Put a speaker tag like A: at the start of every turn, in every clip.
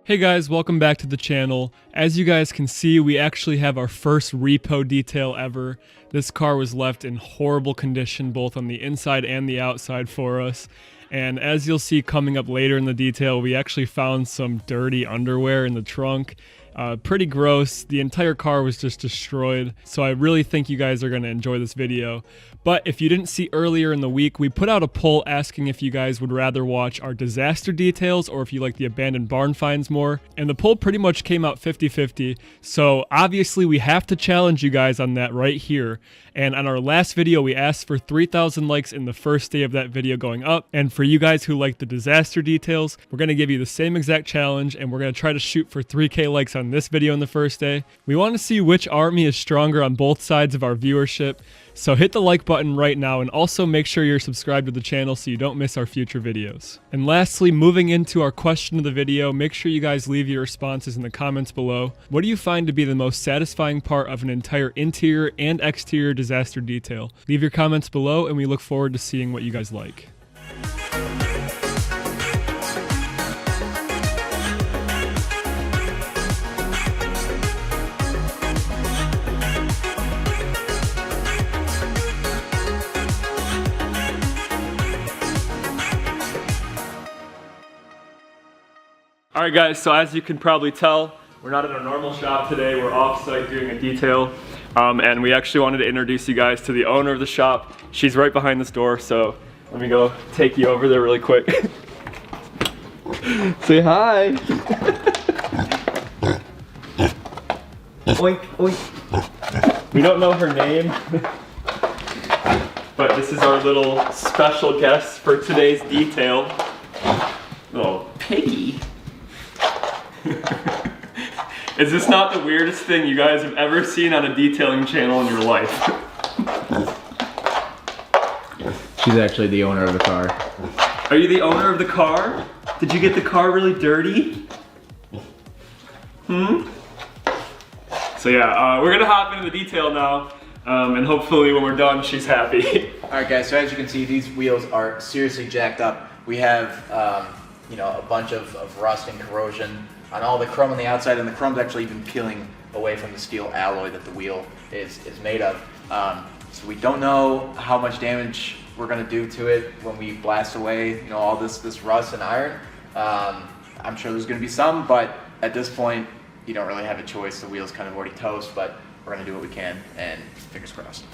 A: Hey guys, welcome back to the channel. As you guys can see, we actually have our first repo detail ever. This car was left in horrible condition both on the inside and the outside for us. And as you'll see coming up later in the detail, we actually found some dirty underwear in the trunk. Pretty gross. The entire car was just destroyed. So I really think you guys are going to enjoy this video. But if you didn't see earlier in the week, we put out a poll asking if you guys would rather watch our disaster details or if you like the abandoned barn finds more. And the poll pretty much came out 50-50. So obviously we have to challenge you guys on that right here. And on our last video, we asked for 3,000 likes in the first day of that video going up. And for you guys who like the disaster details, we're going to give you the same exact challenge and we're going to try to shoot for 3K likes on this video in the first day. We want to see which army is stronger on both sides of our viewership. So hit the like button right now and also make sure you're subscribed to the channel so you don't miss our future videos. And lastly, moving into our question of the video, make sure you guys leave your responses in the comments below. What do you find to be the most satisfying part of an entire interior and exterior disaster detail? Leave your comments below and we look forward to seeing what you guys like. Alright guys, so as you can probably tell, we're not in a normal shop today, we're off-site doing a detail. And we actually wanted to introduce you guys to the owner of the shop. She's right behind this door, so let me go take you over there really quick. Say hi! Oink, oink. We don't know her name, but this is our little special guest for today's detail. Little piggy. Is this not the weirdest thing you guys have ever seen on a detailing channel in your life?
B: She's actually the owner of the car.
A: Are you the owner of the car? Did you get the car really dirty? So yeah, we're gonna hop into the detail now, and hopefully when we're done, she's happy.
B: Alright guys, so as you can see, these wheels are seriously jacked up. We have you know, a bunch of rust and corrosion on all the chrome on the outside, and the chrome's actually even peeling away from the steel alloy that the wheel is made of. So we don't know how much damage we're going to do to it when we blast away, you know, all this rust and iron. I'm sure there's going to be some, but at this point, you don't really have a choice. The wheel's kind of already toast, but we're going to do what we can, and fingers crossed.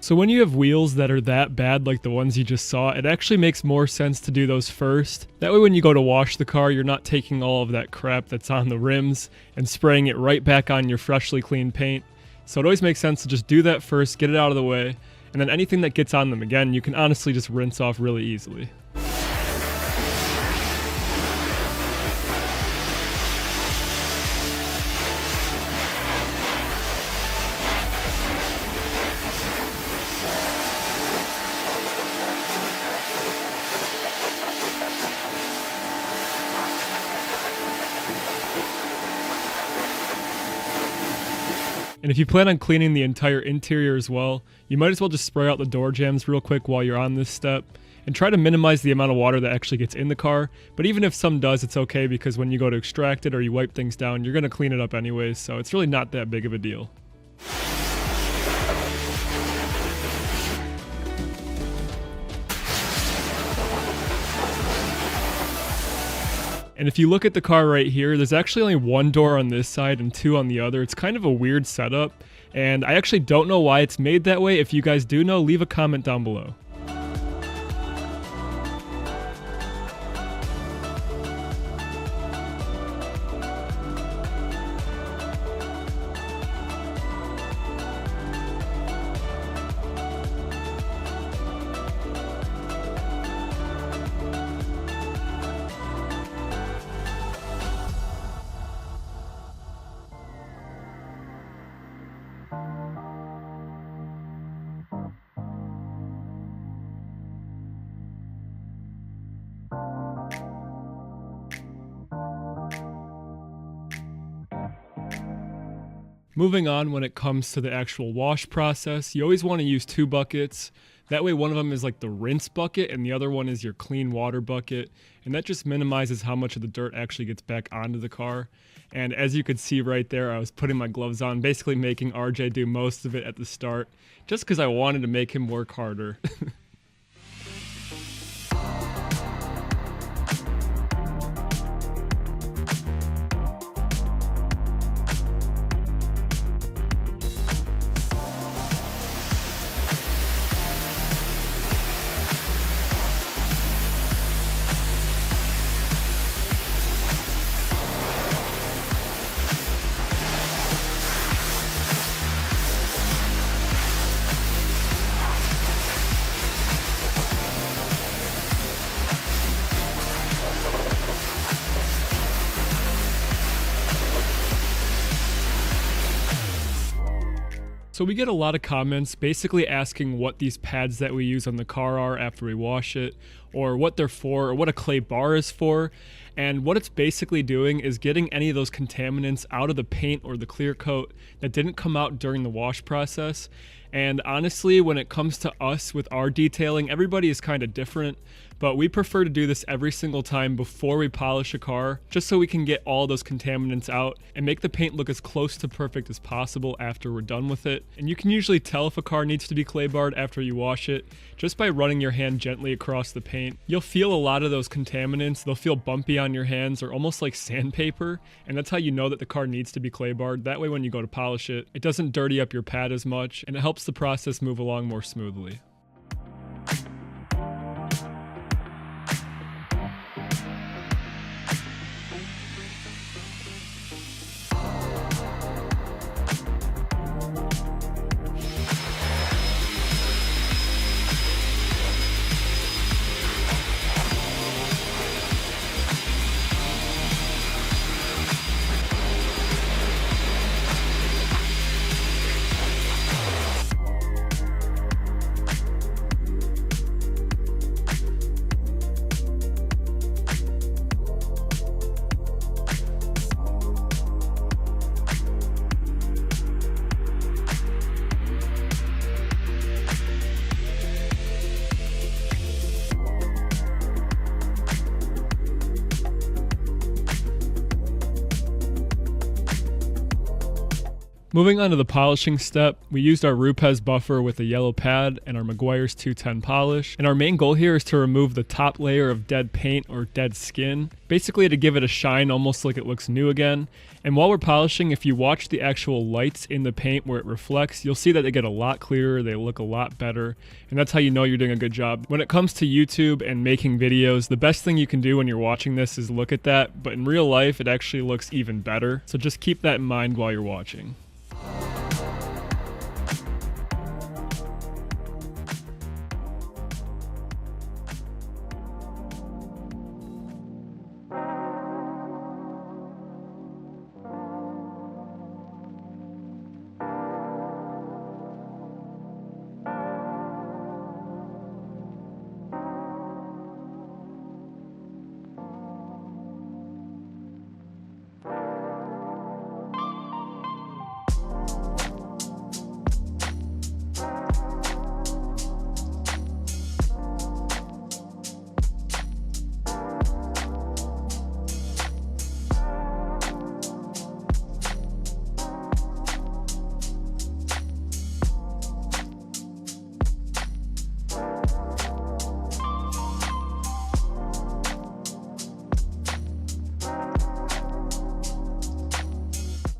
A: So when you have wheels that are that bad like the ones you just saw, it actually makes more sense to do those first. That way when you go to wash the car, you're not taking all of that crap that's on the rims and spraying it right back on your freshly cleaned paint. So it always makes sense to just do that first, get it out of the way, and then anything that gets on them again, you can honestly just rinse off really easily. And if you plan on cleaning the entire interior as well, you might as well just spray out the door jambs real quick while you're on this step, and try to minimize the amount of water that actually gets in the car. But even if some does, it's okay, because when you go to extract it or you wipe things down, you're going to clean it up anyways, so it's really not that big of a deal. And if you look at the car right here, there's actually only one door on this side and two on the other. It's kind of a weird setup, and I actually don't know why it's made that way. If you guys do know, leave a comment down below. Moving on, when it comes to the actual wash process, you always want to use two buckets. That way one of them is like the rinse bucket and the other one is your clean water bucket. And that just minimizes how much of the dirt actually gets back onto the car. And as you could see right there, I was putting my gloves on, basically making RJ do most of it at the start, just because I wanted to make him work harder. So we get a lot of comments basically asking what these pads that we use on the car are after we wash it, or what they're for, or what a clay bar is for. And what it's basically doing is getting any of those contaminants out of the paint or the clear coat that didn't come out during the wash process. And honestly, when it comes to us with our detailing, everybody is kind of different, but we prefer to do this every single time before we polish a car, just so we can get all those contaminants out and make the paint look as close to perfect as possible after we're done with it. And you can usually tell if a car needs to be clay barred after you wash it just by running your hand gently across the paint. You'll feel a lot of those contaminants. They'll feel bumpy on your hands or almost like sandpaper, and that's how you know that the car needs to be clay barred. That way when you go to polish it, it doesn't dirty up your pad as much, and it helps the process move along more smoothly. Moving on to the polishing step, we used our Rupes buffer with a yellow pad and our Meguiar's 210 polish. And our main goal here is to remove the top layer of dead paint or dead skin, basically to give it a shine almost like it looks new again. And while we're polishing, if you watch the actual lights in the paint where it reflects, you'll see that they get a lot clearer, they look a lot better, and that's how you know you're doing a good job. When it comes to YouTube and making videos, the best thing you can do when you're watching this is look at that, but in real life it actually looks even better. So just keep that in mind while you're watching.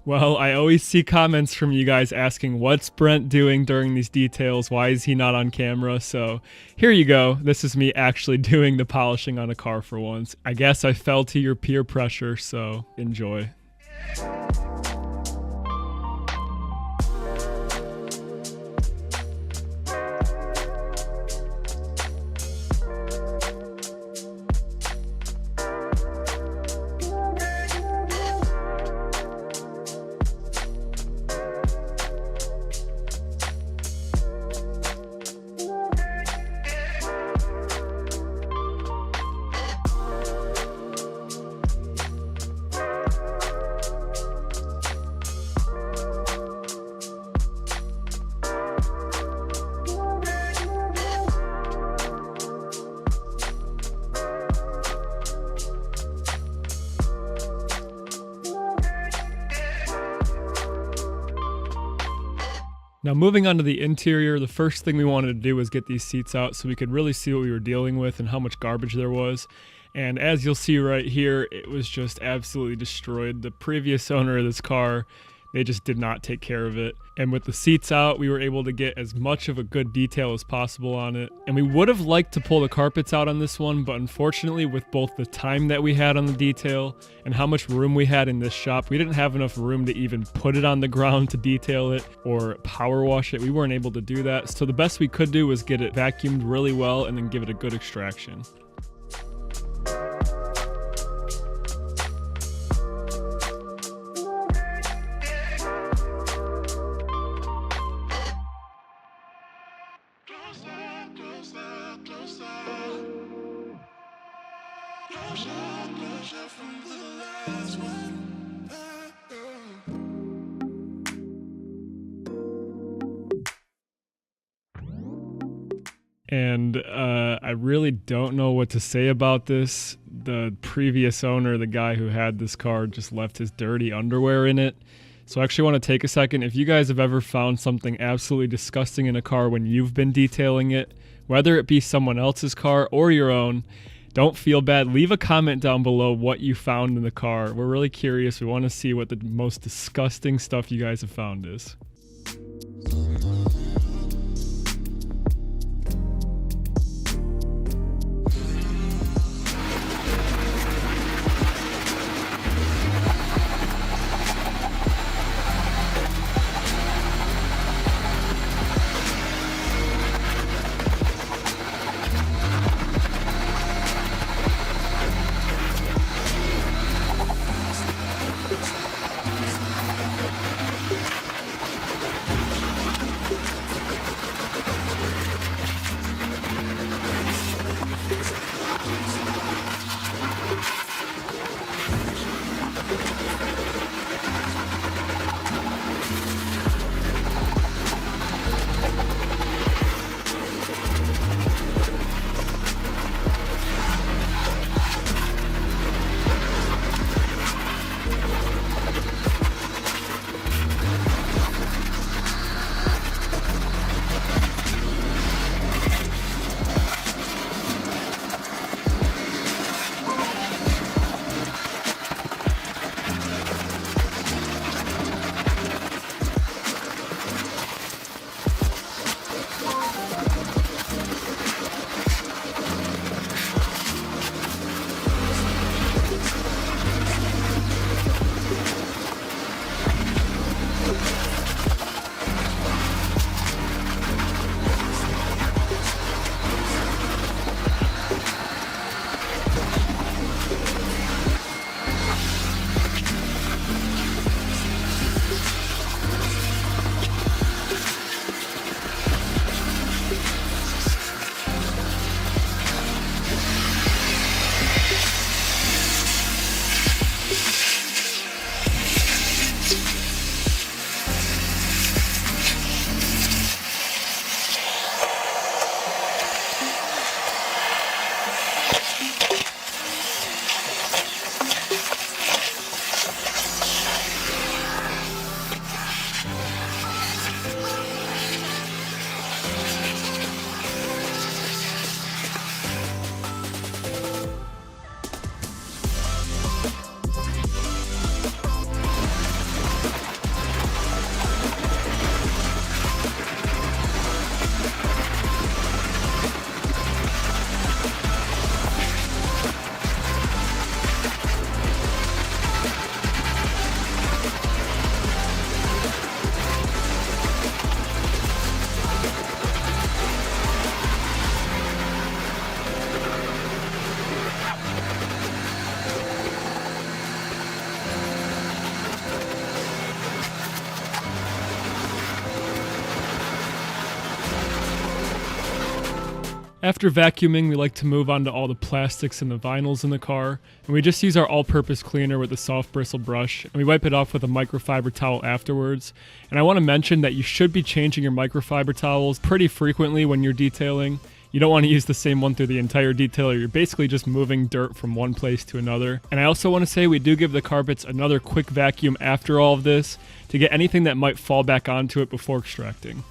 A: Well, I always see comments from you guys asking, what's Brent doing during these details? Why is he not on camera? So here you go. This is me actually doing the polishing on a car for once. I guess I fell to your peer pressure, so enjoy. Now moving on to the interior, the first thing we wanted to do was get these seats out so we could really see what we were dealing with and how much garbage there was. And as you'll see right here, it was just absolutely destroyed. The previous owner of this car, they just did not take care of it. And with the seats out, we were able to get as much of a good detail as possible on it. And we would have liked to pull the carpets out on this one, but unfortunately with both the time that we had on the detail and how much room we had in this shop, we didn't have enough room to even put it on the ground to detail it or power wash it. We weren't able to do that. So the best we could do was get it vacuumed really well and then give it a good extraction. And I really don't know what to say about this. The previous owner, the guy who had this car, just left his dirty underwear in it. So I actually want to take a second. If you guys have ever found something absolutely disgusting in a car when you've been detailing it, whether it be someone else's car or your own, don't feel bad. Leave a comment down below what you found in the car. We're really curious. We want to see what the most disgusting stuff you guys have found is. After vacuuming, we like to move on to all the plastics and the vinyls in the car, and we just use our all-purpose cleaner with a soft bristle brush, and we wipe it off with a microfiber towel afterwards. And I want to mention that you should be changing your microfiber towels pretty frequently when you're detailing. You don't want to use the same one through the entire detail, or you're basically just moving dirt from one place to another. And I also want to say we do give the carpets another quick vacuum after all of this to get anything that might fall back onto it before extracting.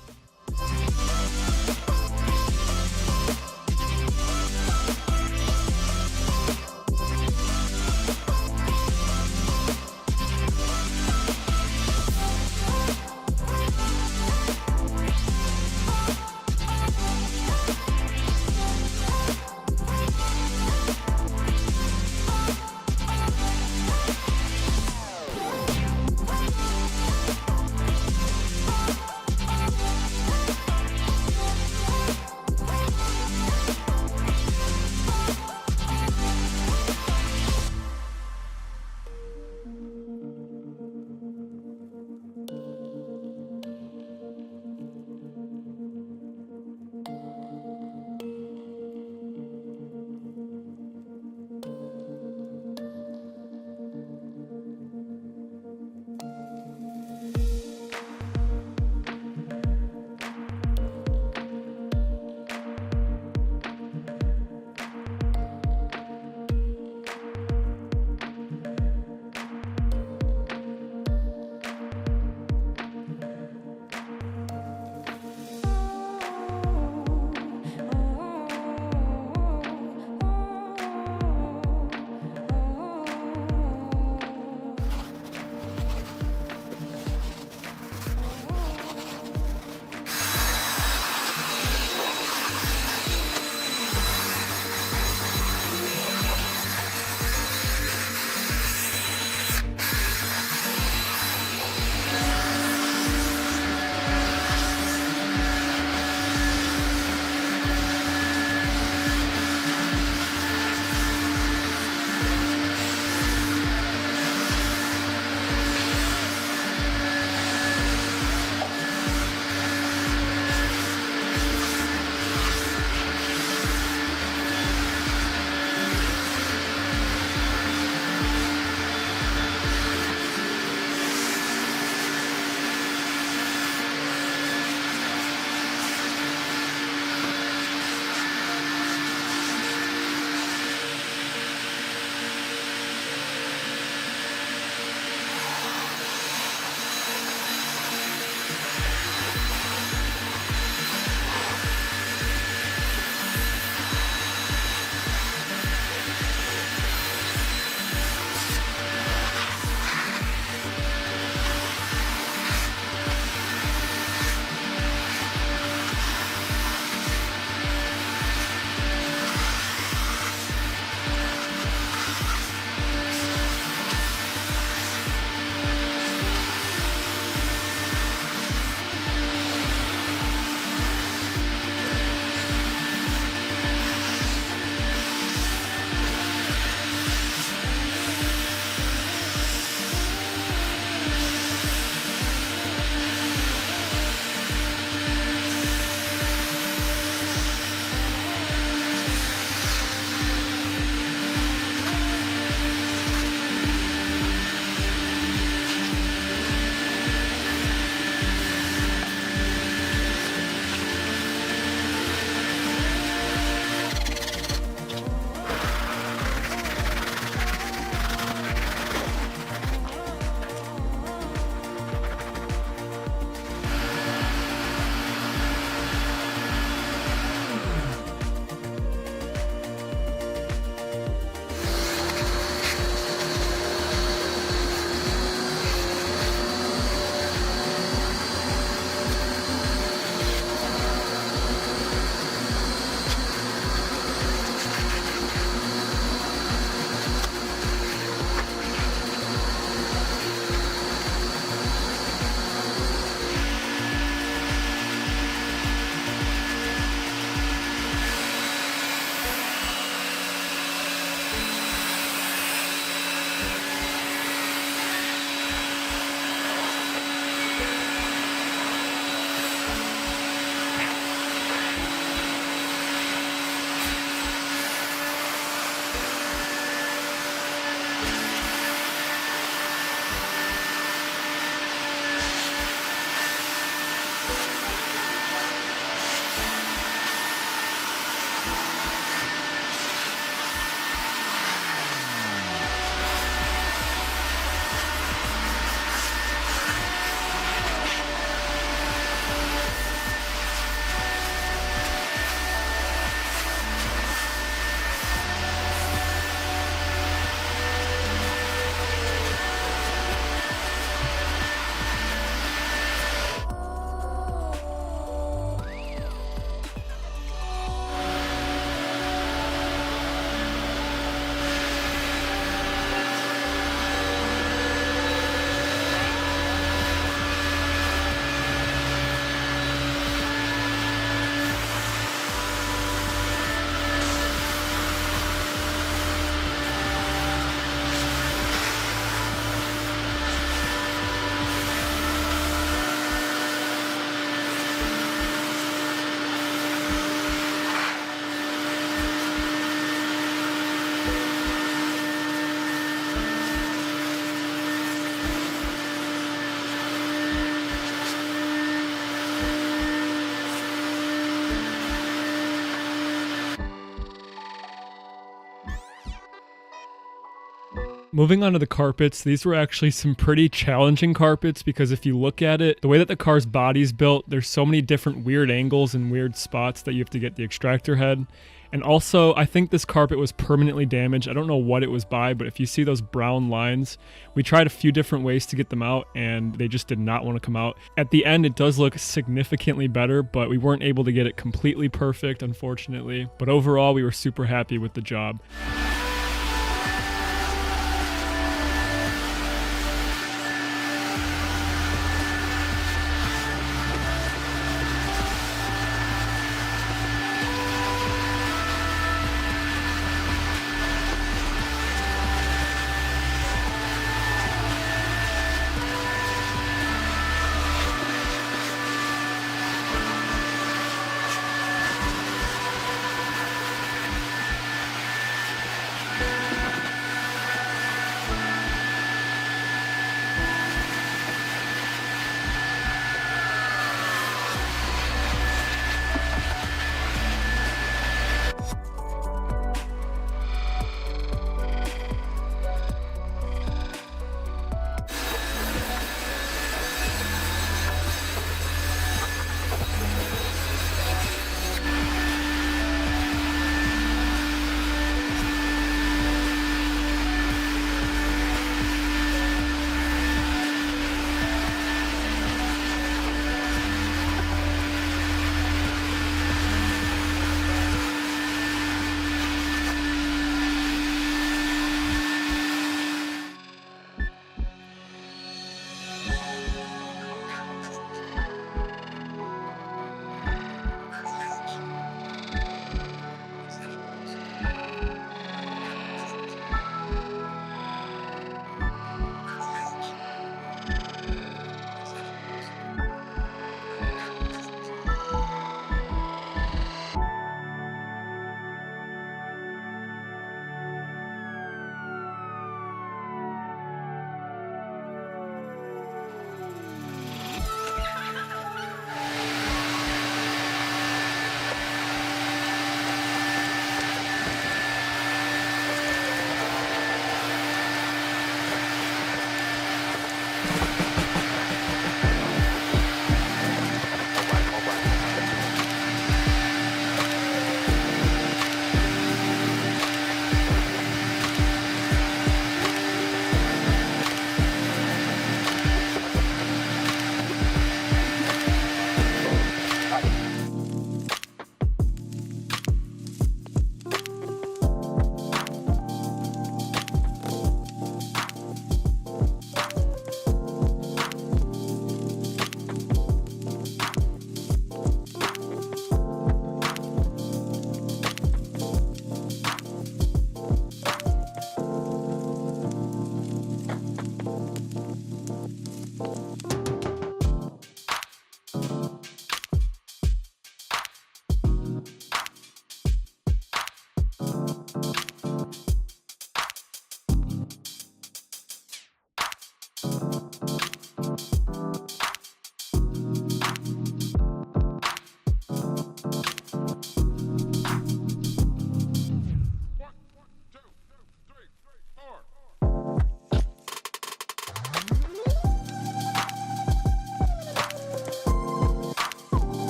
A: Moving on to the carpets, these were actually some pretty challenging carpets because if you look at it, the way that the car's body's built, there's so many different weird angles and weird spots that you have to get the extractor head. And also, I think this carpet was permanently damaged. I don't know what it was by, but if you see those brown lines, we tried a few different ways to get them out and they just did not want to come out. At the end, it does look significantly better, but we weren't able to get it completely perfect, unfortunately. But overall, we were super happy with the job.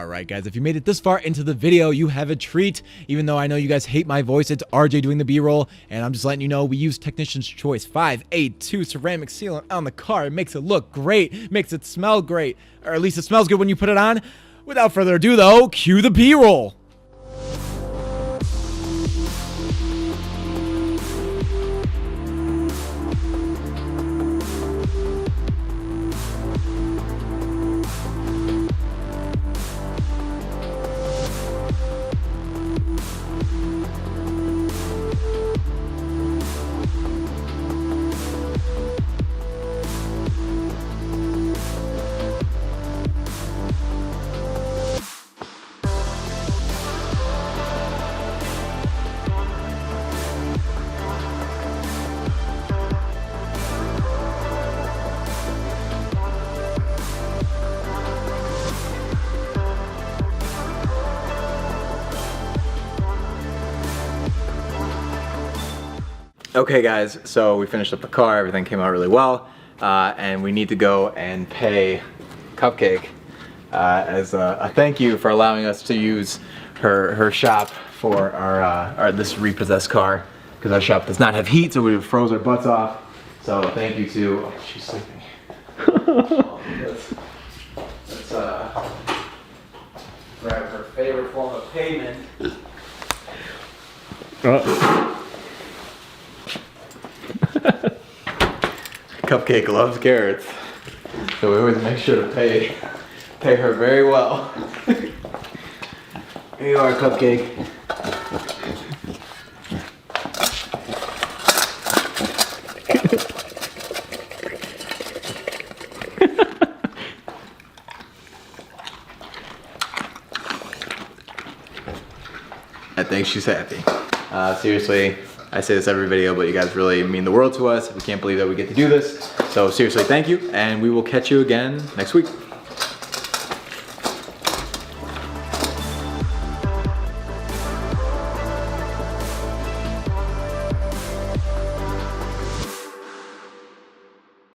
C: Alright guys, if you made it this far into the video, you have a treat. Even though I know you guys hate my voice, it's RJ doing the B-roll, and I'm just letting you know we use Technician's Choice 582 ceramic sealant on the car. It makes it look great, makes it smell great, or at least it smells good when you put it on. Without further ado though, cue the B-roll. Okay guys, so we finished up the car, everything came out really well, and we need to go and pay Cupcake as a thank you for allowing us to use her shop for our this repossessed car, because our shop does not have heat, so we froze our butts off. So thank you to, oh, she's sleeping. Let's grab her favorite form of payment. Cupcake loves carrots, so we always make sure to pay her very well. Here you are, Cupcake. I think she's happy. Seriously, I say this every video, but you guys really mean the world to us. We can't believe that we get to do this. So seriously, thank you, and we will catch you again next week.